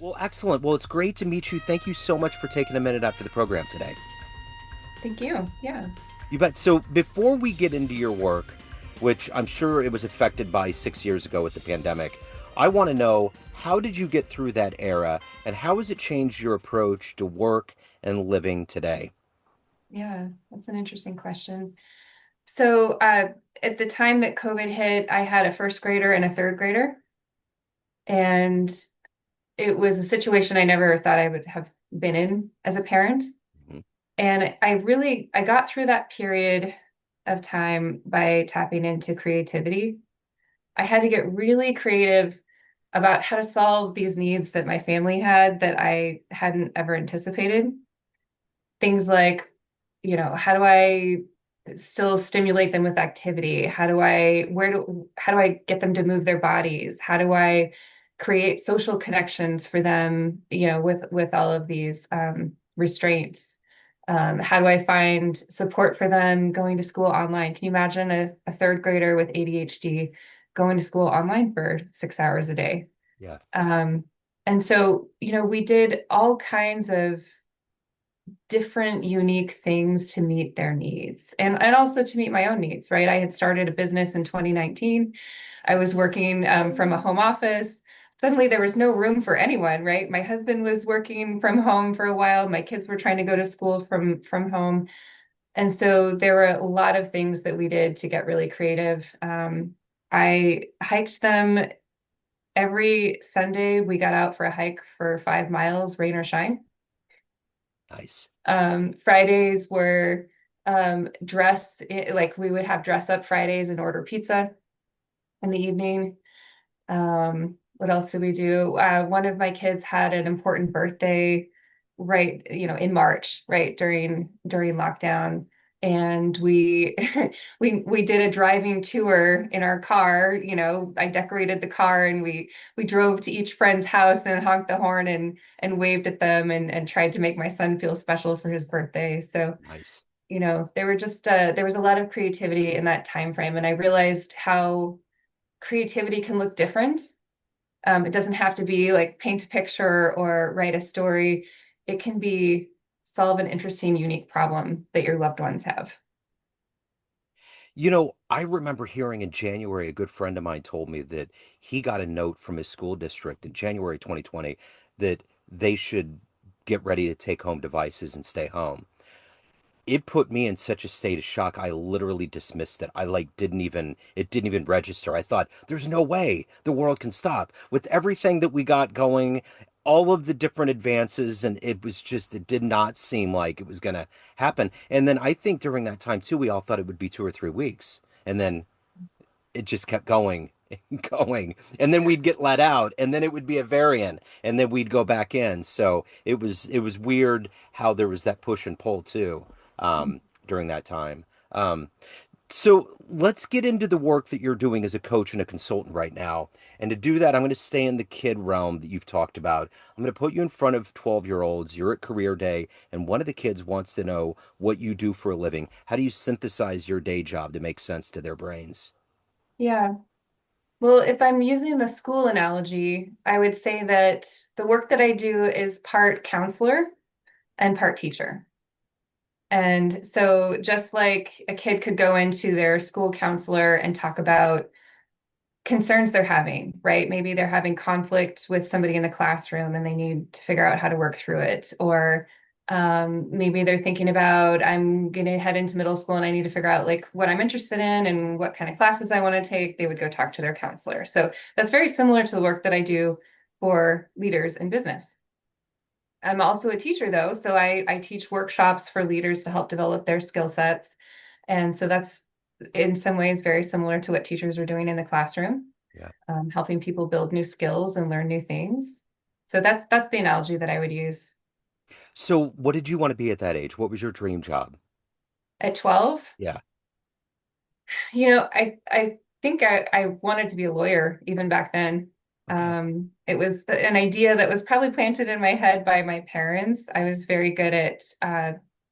Well, excellent. Well, it's great to meet you. Thank you so much for taking a minute after the program today. Thank you. Yeah. You bet. So, before we get into your work, which I'm sure it was affected by 6 years ago with the pandemic, I want to know, how did you get through that era and how has it changed your approach to work and living today? Yeah, that's an interesting question. So, at the time that COVID hit, I had a first grader and a third grader, and it was a situation I never thought I would have been in as a parent. Mhm. And I got through that period of time by tapping into creativity. I had to get really creative about how to solve these needs that my family had that I hadn't ever anticipated. Things like, how do I still stimulate them with activity? How do I get them to move their bodies? How do I create social connections for them, with all of these restraints? How do I find support for them going to school online? Can you imagine a third grader with ADHD going to school online for 6 hours a day? Yeah. Um, and so, we did all kinds of different unique things to meet their needs and also to meet my own needs, right? I had started a business in 2019. I was working from a home office. Suddenly there was no room for anyone, right? My husband was working from home for a while. My kids were trying to go to school from home. And so there were a lot of things that we did to get really creative. I hiked them every Sunday. We got out for a hike for 5 miles, rain or shine. Nice. Fridays were like we would have dress up Fridays and order pizza in the evening. What else did we do? One of my kids had an important birthday right, in March, right during lockdown. And we we did a driving tour in our car. I decorated the car and we drove to each friend's house and honked the horn and waved at them and tried to make my son feel special for his birthday. So, Nice. there was a lot of creativity in that time frame, and I realized how creativity can look different. It doesn't have to be like paint a picture or write a story. It can be solve an interesting, unique problem that your loved ones have. I remember hearing in January, a good friend of mine told me that he got a note from his school district in January 2020 that they should get ready to take home devices and stay home. It put me in such a state of shock. I literally dismissed it. I like it didn't even register. I thought, there's no way the world can stop with everything that we got going, all of the different advances, and it did not seem like it was going to happen. And then I think during that time too, we all thought it would be 2 or 3 weeks, and then it just kept going and going, and then we'd get let out, and then it would be a variant, and then we'd go back in. So it was weird how there was that push and pull too, during that time. So let's get into the work that you're doing as a coach and a consultant right now. And to do that, I'm going to stay in the kid realm that you've talked about. I'm going to put you in front of 12-year-olds. You're at career day, and one of the kids wants to know what you do for a living. How do you synthesize your day job to make sense to their brains? Yeah. Well, if I'm using the school analogy, I would say that the work that I do is part counselor and part teacher. And so just like a kid could go into their school counselor and talk about concerns they're having, right? Maybe they're having conflict with somebody in the classroom and they need to figure out how to work through it. Or maybe they're thinking about, I'm going to head into middle school and I need to figure out like what I'm interested in and what kind of classes I want to take. They would go talk to their counselor. So that's very similar to the work that I do for leaders in business. I'm also a teacher though, so I teach workshops for leaders to help develop their skill sets. And so that's in some ways very similar to what teachers are doing in the classroom, Yeah. helping people build new skills and learn new things. So that's the analogy that I would use. So what did you want to be at that age? What was your dream job? At 12, Yeah. I think I wanted to be a lawyer even back then. Okay. It was an idea that was probably planted in my head by my parents. I was very good at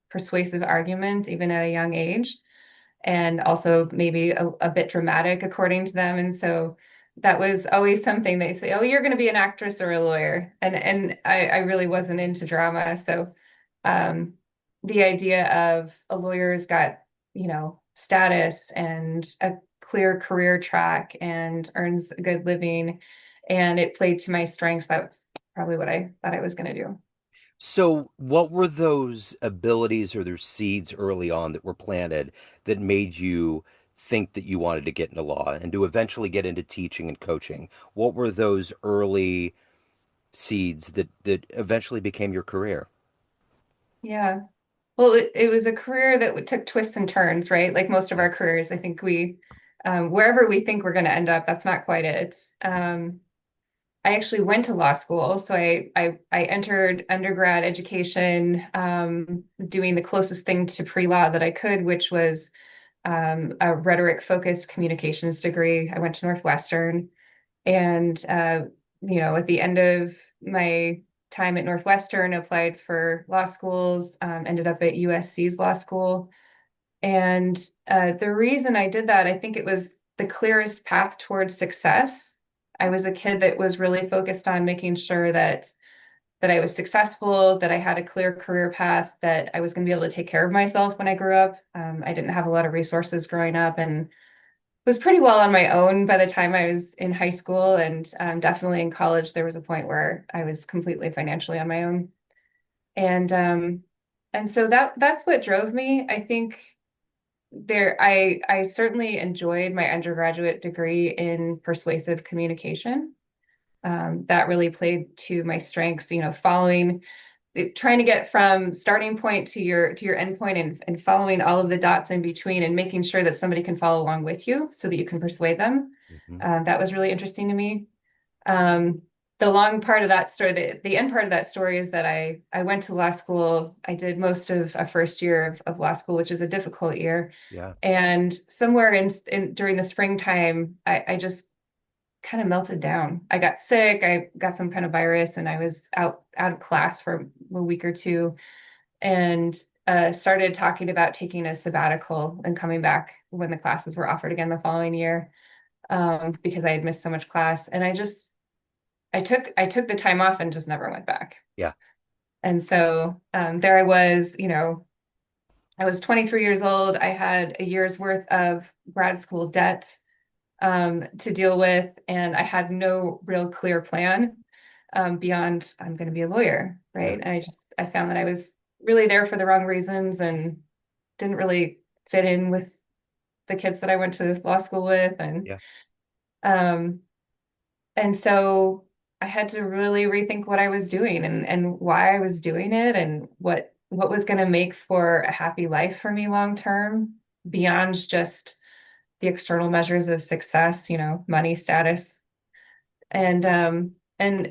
persuasive argument even at a young age, and also maybe a bit dramatic according to them. And so that was always something they say, oh, you're going to be an actress or a lawyer. And I really wasn't into drama. So um, the idea of a lawyer's got, status and a clear career track and earns a good living, and it played to my strengths. That's probably what I thought I was going to do. So, what were those abilities or those seeds early on that were planted that made you think that you wanted to get into law and to eventually get into teaching and coaching? What were those early seeds that eventually became your career? Yeah. Well, it was a career that took twists and turns, right? Like most of Yeah. our careers, I think wherever we think we're going to end up, that's not quite it. I actually went to law school. So I entered undergrad education, doing the closest thing to pre-law that I could, which was a rhetoric-focused communications degree. I went to Northwestern, and at the end of my time at Northwestern, applied for law schools, ended up at USC's law school. And the reason I did that, I think it was the clearest path towards success. I was a kid that was really focused on making sure that I was successful, that I had a clear career path, that I was going to be able to take care of myself when I grew up. I didn't have a lot of resources growing up and was pretty well on my own by the time I was in high school, and definitely in college. There was a point where I was completely financially on my own, and so that's what drove me. I think I certainly enjoyed my undergraduate degree in persuasive communication. That really played to my strengths, following trying to get from starting point to your end point, and following all of the dots in between and making sure that somebody can follow along with you so that you can persuade them. Hmm. That was really interesting to me. Um, the long part of that story, the end part of that story is that I went to law school. I did most of a first year of law school, which is a difficult year. Yeah. And somewhere in during the springtime, I just kind of melted down. I got sick. I got some kind of virus, and I was out of class for a week or two, and started talking about taking a sabbatical and coming back when the classes were offered again the following year, because I had missed so much class. And I took the time off and just never went back. Yeah. And so there I was, I was 23 years old. I had a year's worth of grad school debt to deal with, and I had no real clear plan beyond I'm going to be a lawyer, Yeah. right? And I found that I was really there for the wrong reasons and didn't really fit in with the kids that I went to law school with, Yeah. um, and so I had to really rethink what I was doing and why I was doing it, and what was going to make for a happy life for me long term beyond just the external measures of success, money, status. And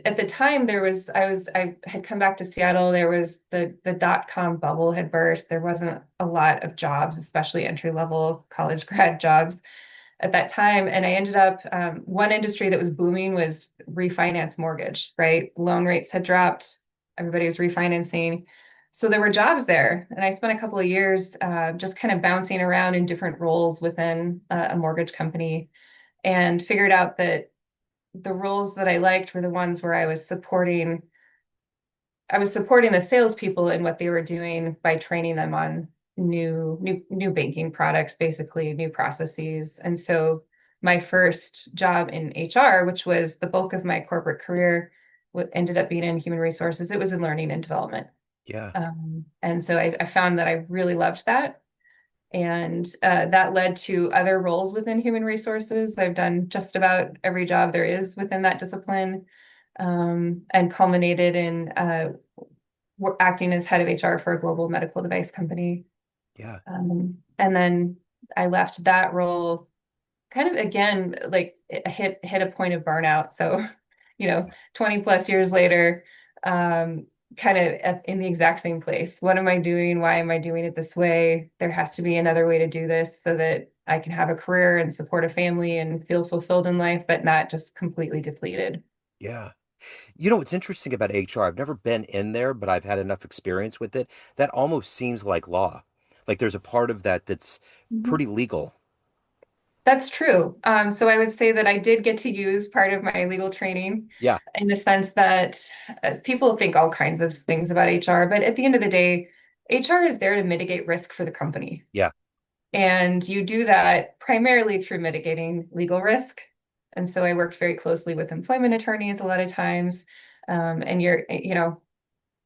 at the time I had come back to Seattle. There was the dot-com bubble had burst. There wasn't a lot of jobs, especially entry-level college grad jobs at that time. And I ended up, one industry that was booming was refinance mortgage, right? Loan rates had dropped, everybody was refinancing. So there were jobs there. And I spent a couple of years just kind of bouncing around in different roles within a mortgage company, and figured out that the roles that I liked were the ones where I was supporting the salespeople in what they were doing by training them on new banking products, basically new processes. And so my first job in HR, which was the bulk of my corporate career, what ended up being in human resources, it was in learning and development. Yeah. And so I found that I really loved that. And that led to other roles within human resources. I've done just about every job there is within that discipline, and culminated in acting as head of HR for a global medical device company. Yeah. And then I left that role kind of again, like it hit a point of burnout. So, 20 plus years later, kind of in the exact same place. What am I doing? Why am I doing it this way? There has to be another way to do this so that I can have a career and support a family and feel fulfilled in life, but not just completely depleted. Yeah. You know what's interesting about HR? I've never been in there, but I've had enough experience with it. That almost seems like law. Like there's a part of that that's Mhm. pretty legal. That's true. So I would say that I did get to use part of my legal training Yeah, in the sense that people think all kinds of things about HR, but at the end of the day, HR is there to mitigate risk for the company. yeah. And you do that primarily through mitigating legal risk. And so I worked very closely with employment attorneys a lot of times. And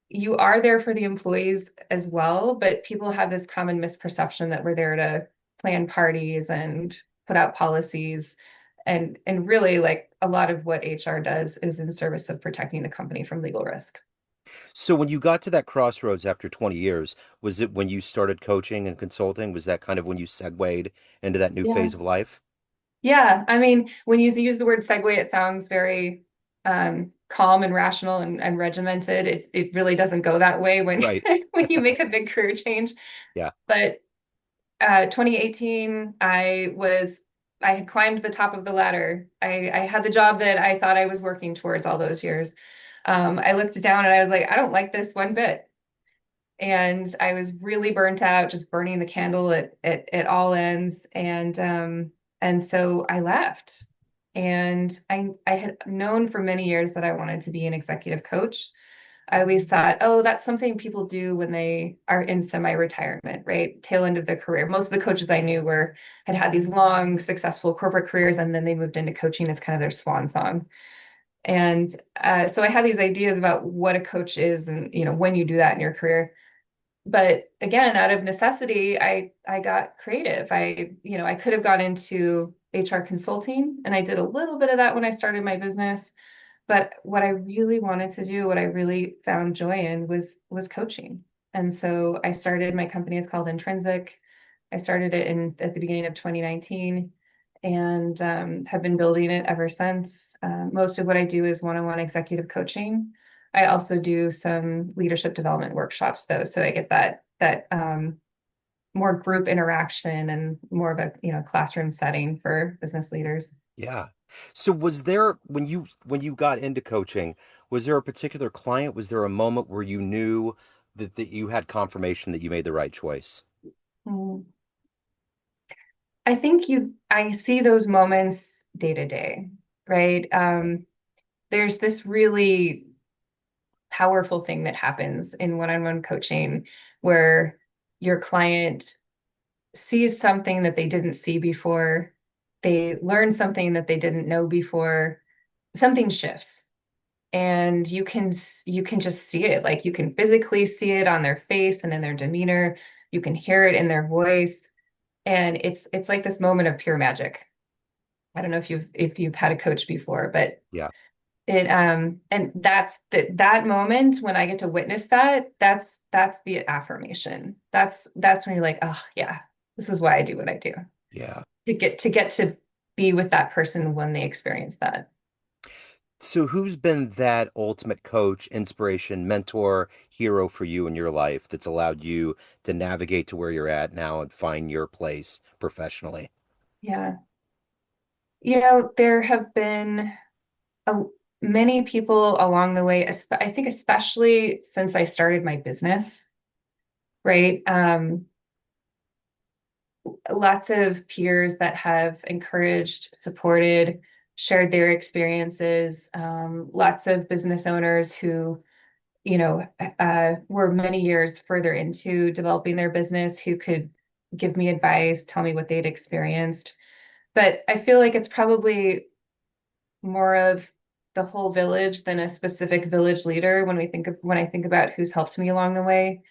you are there for the employees as well, but people have this common misperception that we're there to plan parties and put out policies. And really like a lot of what HR does is in service of protecting the company from legal risk. So when you got to that crossroads after 20 years, was it when you started coaching and consulting? Was that kind of when you segued into that new Yeah. phase of life? Yeah. I mean, when you use the word segue, it sounds very calm and rational and regimented. It really doesn't go that way when Right. when you make a big career change. Yeah. But 2018, I had climbed the top of the ladder. I had the job that I thought I was working towards all those years. I looked down and I was like, I don't like this one bit. And I was really burnt out, just burning the candle at all ends. And so I left. And I had known for many years that I wanted to be an executive coach. I always thought, oh, that's something people do when they are in semi-retirement, right? Tail end of their career. Most of the coaches I knew had these long, successful corporate careers, and then they moved into coaching as kind of their swan song. And so I had these ideas about what a coach is, and when you do that in your career. But again, out of necessity, I got creative. I could have gone into HR consulting, and I did a little bit of that when I started my business. But what I really wanted to do, what I really found joy in was coaching. And so I started my company is called Intrinsic. I started it in at the beginning of 2019 and have been building it ever since. Most of what I do is one-on-one executive coaching. I also do some leadership development workshops though, so I get that more group interaction and more of a classroom setting for business leaders. Yeah. So was there when you got into coaching, was there a particular client? Was there a moment where you knew that you had confirmation that you made the right choice? Mm. I think I see those moments day to day, right? Okay. There's this really powerful thing that happens in one-on-one coaching where your client sees something that they didn't see before, they learn something that they didn't know before, something shifts. And you can just see it. Like you can physically see it on their face and in their demeanor. You can hear it in their voice. And it's like this moment of pure magic. I don't know if you've had a coach before, but Yeah. and that moment when I get to witness that's the affirmation. That's when you're like, oh yeah, this is why I do what I do. Yeah. To get to be with that person when they experience that. So who's been that ultimate coach, inspiration, mentor, hero for you in your life that's allowed you to navigate to where you're at now and find your place professionally? Yeah. There have been a, many people along the way, I think especially since I started my business, right? Lots of peers that have encouraged, supported, shared their experiences. Lots of business owners who, were many years further into developing their business who could give me advice, tell me what they'd experienced. But I feel like it's probably more of the whole village than a specific village leader when I think about who's helped me along the way.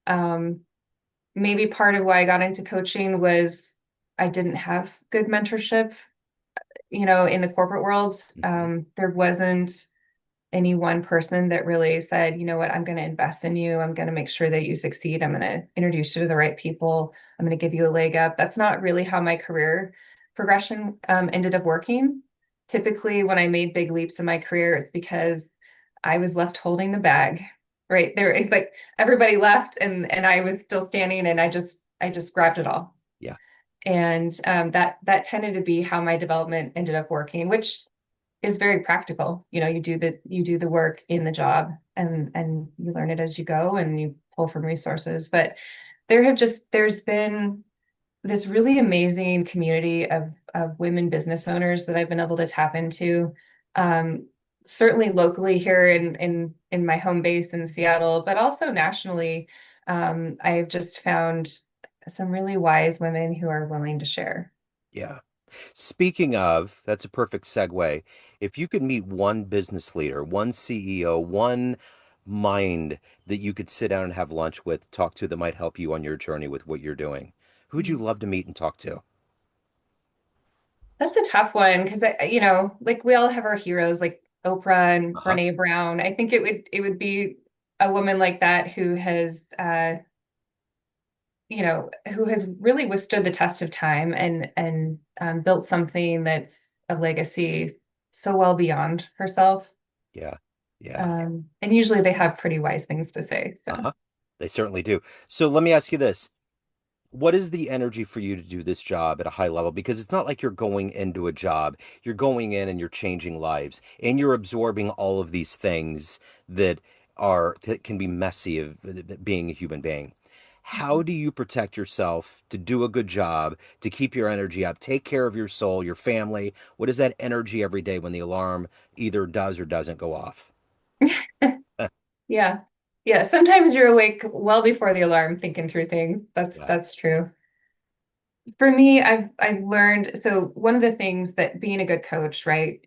Um, Maybe part of why I got into coaching was I didn't have good mentorship, in the corporate world. Hmm. There wasn't any one person that really said, you know what, I'm going to invest in you. I'm going to make sure that you succeed. I'm going to introduce you to the right people. I'm going to give you a leg up. That's not really how my career progression ended up working. Typically, when I made big leaps in my career, it's because I was left holding the bag, right there. It's like everybody left and I was still standing and I just grabbed it all. Yeah. And that tended to be how my development ended up working, which is very practical. You do the work in the job and you learn it as you go and you pull from resources. But there's been this really amazing community of women business owners that I've been able to tap into. Um, Certainly locally here in my home base in Seattle, but also nationally. I've just found some really wise women who are willing to share. Yeah. Speaking of, that's a perfect segue. If you could meet one business leader, one CEO, one mind that you could sit down and have lunch with, talk to that might help you on your journey with what you're doing, who would you love to meet and talk to? That's a tough one because like we all have our heroes like Oprah and Uh-huh. Brene Brown. I think it would be a woman like that who has who has really withstood the test of time and built something that's a legacy so well beyond herself. Yeah. Yeah. And usually they have pretty wise things to say. So Uh-huh. They certainly do. So let me ask you this. What is the energy for you to do this job at a high level? Because it's not like you're going into a job. You're going in and you're changing lives and you're absorbing all of these things that that can be messy of being a human being. How do you protect yourself to do a good job, to keep your energy up, take care of your soul, your family? What is that energy every day when the alarm either does or doesn't go off? yeah. Yeah, sometimes you're awake well before the alarm thinking through things. That's Yeah. that's true. For me, I've learned so one of the things that being a good coach, right?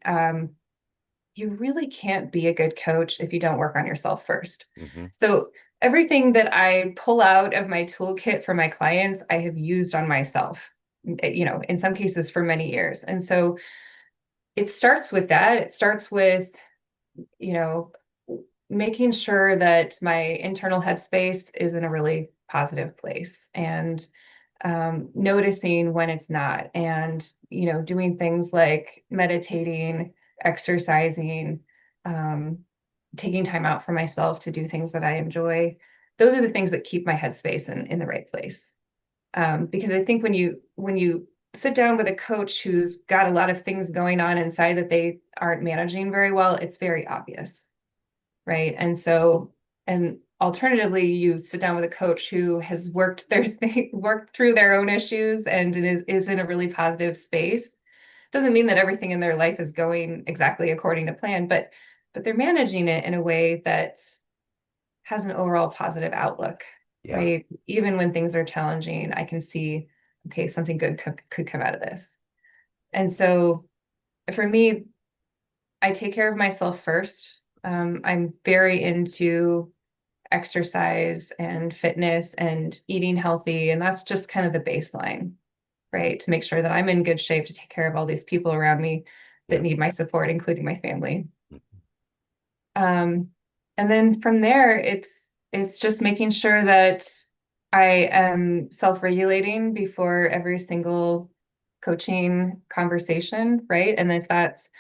You really can't be a good coach if you don't work on yourself first. Hmm. So everything that I pull out of my toolkit for my clients, I have used on myself, in some cases for many years. And so it starts with that. It starts with, you know, making sure that my internal headspace is in a really positive place and noticing when it's not, and doing things like meditating, exercising, um, taking time out for myself to do things that I enjoy. Those are the things that keep my headspace in the right place. Because I think when you sit down with a coach who's got a lot of things going on inside that they aren't managing very well, it's very obvious, right? And alternatively, you sit down with a coach who has worked through their own issues and is in a really positive space. Doesn't mean that everything in their life is going exactly according to plan, but they're managing it in a way that has an overall positive outlook, Yeah. right? Even when things are challenging, I can see, okay, something good could come out of this. And so for me, I take care of myself first. I'm very into exercise and fitness and eating healthy. And that's just kind of the baseline, right? To make sure that I'm in good shape to take care of all these people around me that Yeah. need my support, including my family. Um, and then from there, it's just making sure that I am self-regulating before every single coaching conversation, right? And if that's,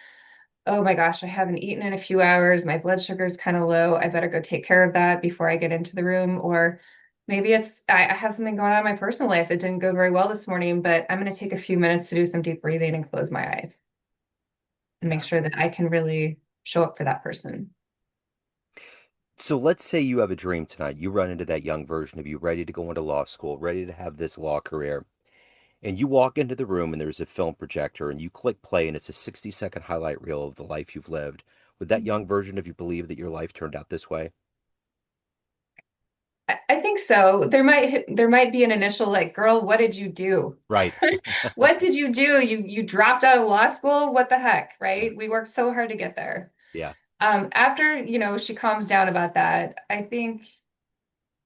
oh my gosh, I haven't eaten in a few hours, my blood sugar is kind of low, I better go take care of that before I get into the room. Or maybe it's I have something going on in my personal life that didn't go very well this morning, but I'm going to take a few minutes to do some deep breathing and close my eyes and make Yeah. sure that I can really show up for that person. So let's say you have a dream tonight. You run into that young version of you ready to go into law school, ready to have this law career. And you walk into the room and there's a film projector and you click play and it's a 60-second highlight reel of the life you've lived. Would that young version of you believe that your life turned out this way? I think so. There might be an initial like, girl, what did you do? Right. What did you do? You dropped out of law school? What the heck, Yeah. right? We worked so hard to get there. Yeah. After, she calms down about that, I think,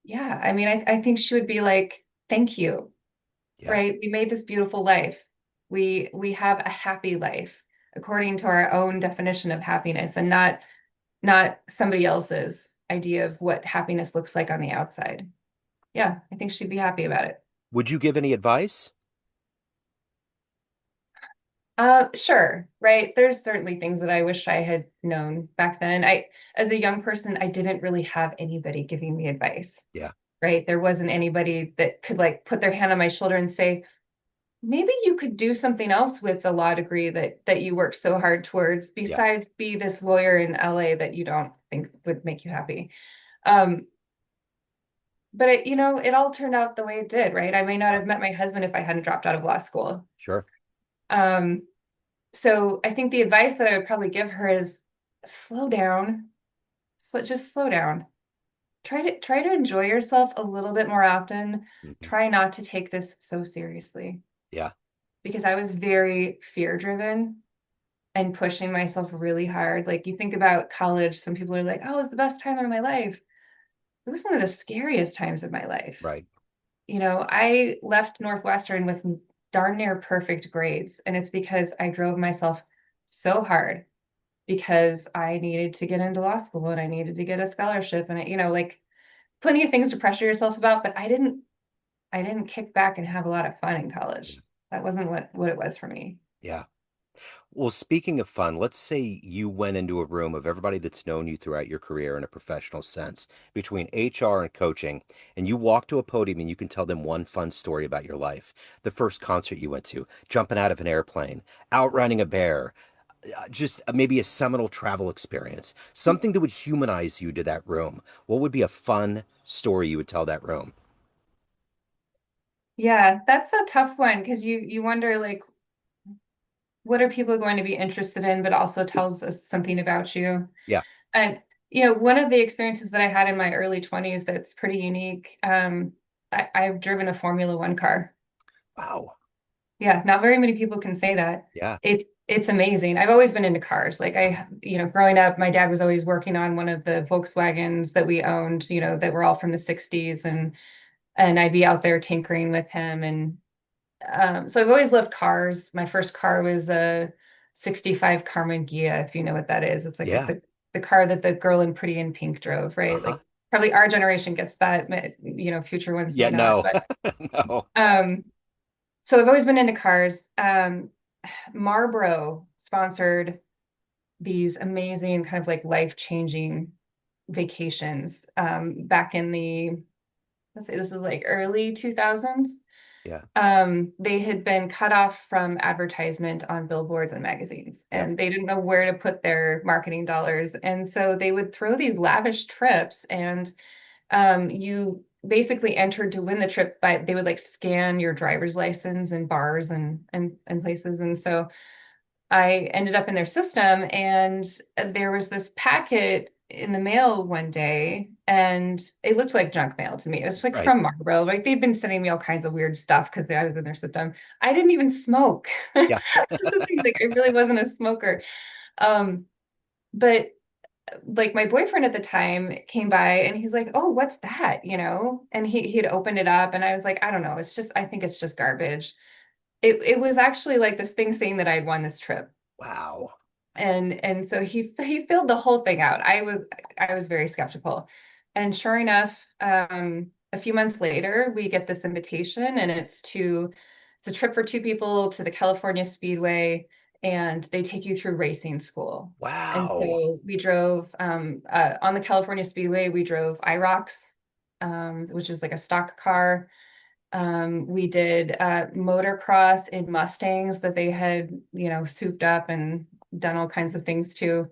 yeah, I mean, I think she would be like, thank you, Yeah. right? We made this beautiful life. We have a happy life according to our own definition of happiness and not somebody else's idea of what happiness looks like on the outside. Yeah, I think she'd be happy about it. Would you give any advice? Sure, right. There's certainly things that I wish I had known back then. As a young person, I didn't really have anybody giving me advice, Yeah. right? There wasn't anybody that could like put their hand on my shoulder and say, maybe you could do something else with the law degree that you worked so hard towards, Yeah. besides be this lawyer in LA that you don't think would make you happy. Um, but it all turned out the way it did, right? I may not Yeah, have met my husband if I hadn't dropped out of law school. sure. Um, so I think the advice that I would probably give her is slow down, just slow down. Try to enjoy yourself a little bit more often. Hmm. Try not to take this so seriously Yeah, because I was very fear driven and pushing myself really hard. Like you think about college, some people are like, "Oh, it was the best time of my life." It was one of the scariest times of my life. right. I left Northwestern with darn near perfect grades, and it's because I drove myself so hard because I needed to get into law school and I needed to get a scholarship and like plenty of things to pressure yourself about, but I didn't kick back and have a lot of fun in Yeah. college. That wasn't what it was for me. Yeah. Well, speaking of fun, let's say you went into a room of everybody that's known you throughout your career in a professional sense, between HR and coaching, and you walk to a podium and you can tell them one fun story about your life. The first concert you went to, jumping out of an airplane, outrunning a bear, just maybe a seminal travel experience, something that would humanize you to that room. What would be a fun story you would tell that room? Yeah, that's a tough one because you wonder like what are people going to be interested in, but also tells us something about you. Yeah. And one of the experiences that I had in my early 20s that's pretty unique. I've driven a Formula One car. Wow. Yeah, not very many people can say that. Yeah. It's amazing. I've always been into cars. Like Uh-huh. growing up, my dad was always working on one of the Volkswagens that we owned, that were all from the 60s and I'd be out there tinkering with him and so I've always loved cars. My first car was a 65 Karmann Ghia, if you know what that is. It's like Yeah. the car that the girl in Pretty in Pink drove, right? Uh-huh. Like probably our generation gets that, future ones Yeah, may not. no. But No. um, so I've always been into cars. Marlboro sponsored these amazing kind of like life-changing vacations back in let's say this is like early 2000s. Yeah. They had been cut off from advertisement on billboards and magazines, Yep. and they didn't know where to put their marketing dollars. And so they would throw these lavish trips, and you basically entered to win the trip by they would like scan your driver's license in bars and places. And so I ended up in their system, and there was this packet in the mail one day, and it looked like junk mail to me. It was like Right. from Marlboro. Like they'd been sending me all kinds of weird stuff because I was in their system. I didn't even smoke. Yeah. That's the thing, like I really wasn't a smoker. Um, but like my boyfriend at the time came by and he's like, "Oh, what's that?" And he had opened it up, and I was like, "I don't know. I think it's just garbage." It was actually like this thing saying that I had won this trip. Wow. And so he filled the whole thing out. I was very skeptical. And sure enough, a few months later, we get this invitation, and it's a trip for two people to the California Speedway, and they take you through racing school. And Wow. so we drove on the California Speedway, we drove IROX, which is like a stock car. We did motocross in Mustangs that they had, souped up and done all kinds of things to.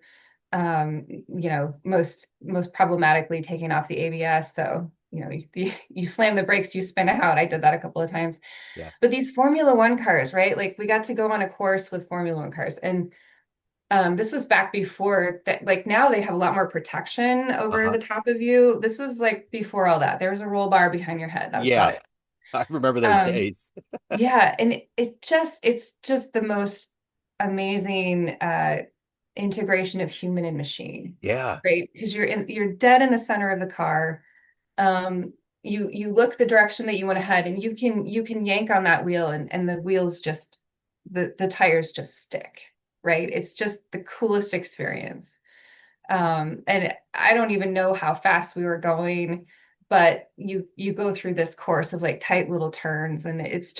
Most problematically taking off the ABS. So, you slam the brakes, you spin out. I did that a couple of times. Yeah. But these Formula One cars, right? Like we got to go on a course with Formula One cars. And this was back before that, like now they have a lot more protection over Uh-huh. the top of you. This was like before all that. There was a roll bar behind your head. That was about Yeah. it. I remember those Um, days. yeah, and it's just the most amazing integration of human and machine, Yeah. right? Because you're dead in the center of the car. You look the direction that you want to head, and you can yank on that wheel, and the wheels just the tires just stick, right? It's just the coolest experience. And I don't even know how fast we were going, but you go through this course of like tight little turns, and it's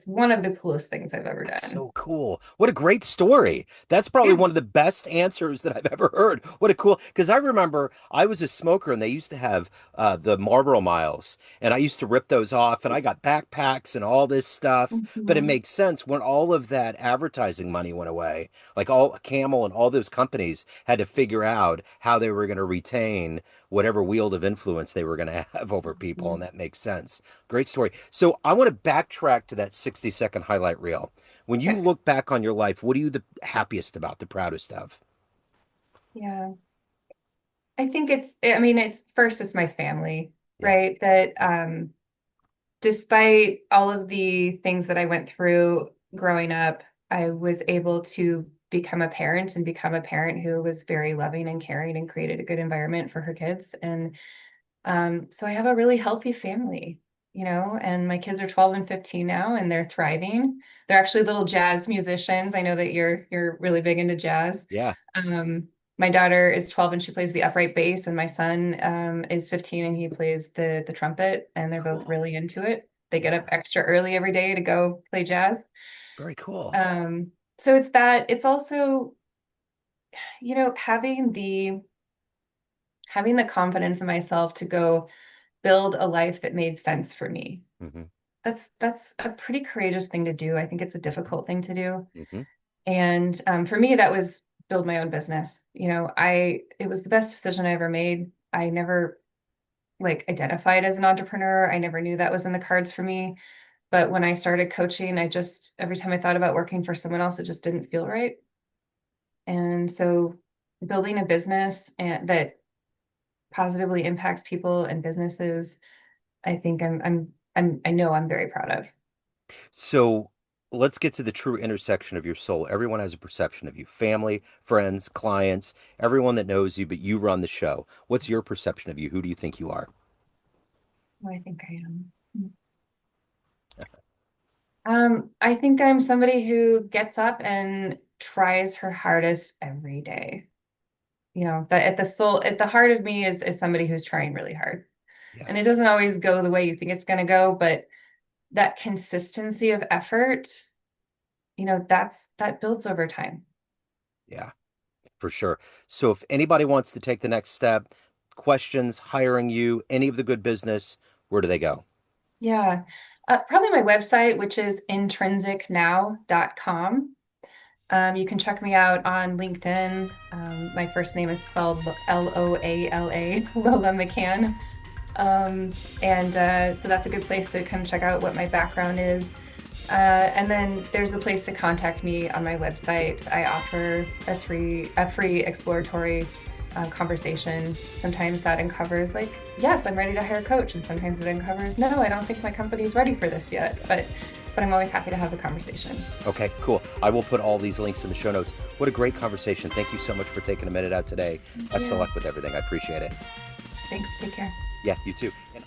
one of the coolest things I've ever That's done. so cool. What a great story. That's probably Yeah. one of the best answers that I've ever heard. What a cool, because I remember I was a smoker and they used to have the Marlboro Miles, and I used to rip those off, and I got backpacks and all this stuff. But it Mhm. makes sense when all of that advertising money went away. Like all Camel and all those companies had to figure out how they were going to retain whatever wheel of influence influence they were going to have over people, and Mhm. that makes sense. Great story. So I want to backtrack to that 60-second highlight reel. When you Okay. look back on your life, what are you the happiest about, the proudest of? Yeah. I think I mean, it's first, it's my family, Yeah. right? That despite all of the things that I went through growing up, I was able to become a parent and become a parent who was very loving and caring and created a good environment for her kids. And so I have a really healthy family, and my kids are 12 and 15 now, and they're thriving. They're actually little jazz musicians. I know that you're really big into jazz. Yeah. Um, my daughter is 12 and she plays the upright bass, and my son is 15 and he plays the trumpet, and they're both Cool. really into it. They get up Yeah. extra early every day to go play jazz. Very cool. So it's that. It's also, having the confidence in myself to go build a life that made sense for me. Hmm. That's a pretty courageous thing to do. I think it's a difficult thing to do. Hmm. And for me, that was build my own business. It was the best decision I ever made. I never like identified as an entrepreneur. I never knew that was in the cards for me. But when I started coaching, every time I thought about working for someone else, it just didn't feel right. And so building a business that positively impacts people and businesses, I think I know I'm very proud of. So let's get to the true intersection of your soul. Everyone has a perception of you, family, friends, clients, everyone that knows you, but you run the show. What's your perception of you? Who do you think you are? What I think I am. I think I'm somebody who gets up and tries her hardest every day. That at the heart of me is somebody who's trying really hard. Yeah. And it doesn't always go the way you think it's going to go, but that consistency of effort, that builds over time. Yeah, for sure. So if anybody wants to take the next step, questions, hiring you, any of the good business, where do they go? Yeah. Probably my website, which is intrinsicnow.com. You can check me out on LinkedIn. My first name is spelled Loala, Lola McCann. And so that's a good place to come check out what my background is. And then there's a place to contact me on my website. I offer a free exploratory conversation. Sometimes that uncovers like, yes, I'm ready to hire a coach, and sometimes it uncovers, no, I don't think my company's ready for this yet. But I'm always happy to have the conversation. Okay, cool. I will put all these links in the show notes. What a great conversation. Thank you so much for taking a minute out today. Thank Best of you. luck with everything. I appreciate it. Thanks. Take care. Yeah, you too. And